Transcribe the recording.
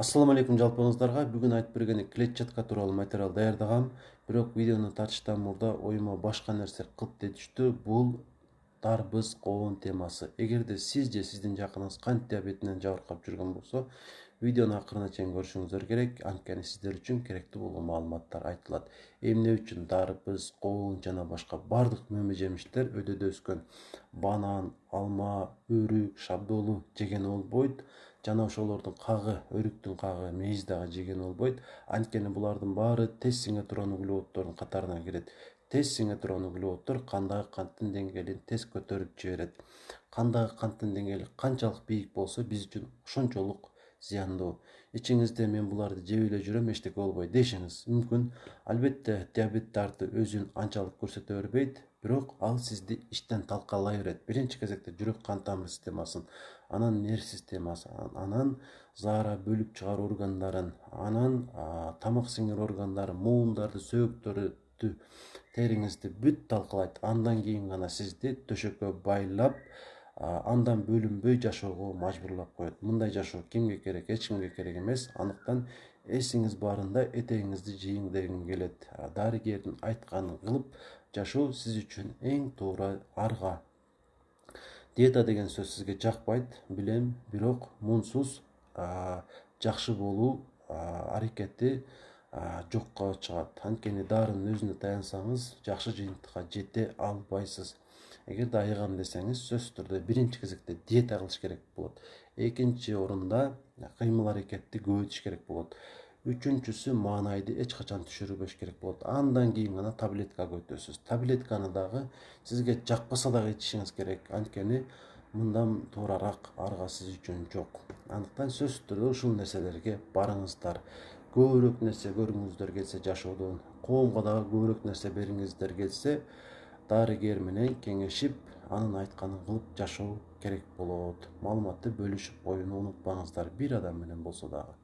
Assalamu алейкум жалпыңыздарга. Бүгүн айтып бергени клетчатка тууралуу материал даярдагам. Бирок видеону тартыштан мурда оюма башка нерсе кылт этиштү. Бул дарбыз коон темасы. Эгерде сиз же сиздин жакыныңыз кант диабетинен жабыркап жүргөн болсо, видеону акырына чейин көрүшүңүздөр керек. Анткени сиздер үчүн керектүү болгон маалыматтар айтылат. Эмне үчүн дарбыз, коон жана башка бардык мөмө жемиштер өдөдө өскөн банан, алма, өрүк, шабдолу жеген болбойт. Жана ошолордун кагы, өрүктүн кагы, мейиз дагы жеген болбойт. Анткени булардын баары тез сиңе турган углеводдордун катарына кирет. Тез сиңе турган углеводдор кандагы канттын деңгээлин тез көтөрүп жиберет. Кандагы канттын деңгээли канчалык бийик болсо, биз үчүн ошончолук зыяндуу. Ичиңизде мен буларды жеп эле жүрөм, эчтеке болбойт дешиңиз мүмкүн. Албетте, диабет дарты өзүн анчалык көрсөтө бербейт, бирок ал сизди иштен талкалай берет. Биринчи кезекте жүрөк кан тамыр системасын, анан нерв системасын, анан заара бөлүп чыгаруу органдарын, анан тамак сиңир органдарын, муундарды, сөөктөрдү, териңизди бүт талкалайт. Андан кийин гана сизди төшөккө байлап, андан бөлүнбөй жашоого мажбурлап коет. Мындай жашоо кимге керек? Эч кимге керек эмес. Анықтан эсиңиз барында этегиңизди жыйың дегим келет. Дарыгердин айтканын кылып жашоо сиз үчүн эң туура арга. Диета деген сөз сизге жакпайт, билем, бирок мунсуз жакшы болуу аракети жокко чыгат. Анткени дарынын өзүнө таянсаңыз, жакшы жыйынтыкка жете албайсыз. Эгерде айыгам десеңиз, сөзсүз түрдө биринчи кезекте диета кылыш керек болот. Экинчи орунда кыймыл аракетти көбөйтүш керек болот. Үчүнчүсү маанайды эч качан түшүрбөш керек болот. Андан кийин гана таблеткага өтөсүз. Таблетканы дагы сизге жакпаса дагы ичишиңиз керек. Анткени мындан туурараак арга сиз үчүн жок. Андыктан сөзсүз түрдө ушул нерселерге барыңыздар. Көбүрөөк нерсе көргүңүздөр келсе жашоодон, коомго дагы көбүрөөк нерсе бериңиздер келсе, дарыгер менен кеңешип, анын айтканын кылып жашоо керек болот. Маалыматты бөлүшүп коюуну унутпаңыздар, бир адам менен болсо дагы.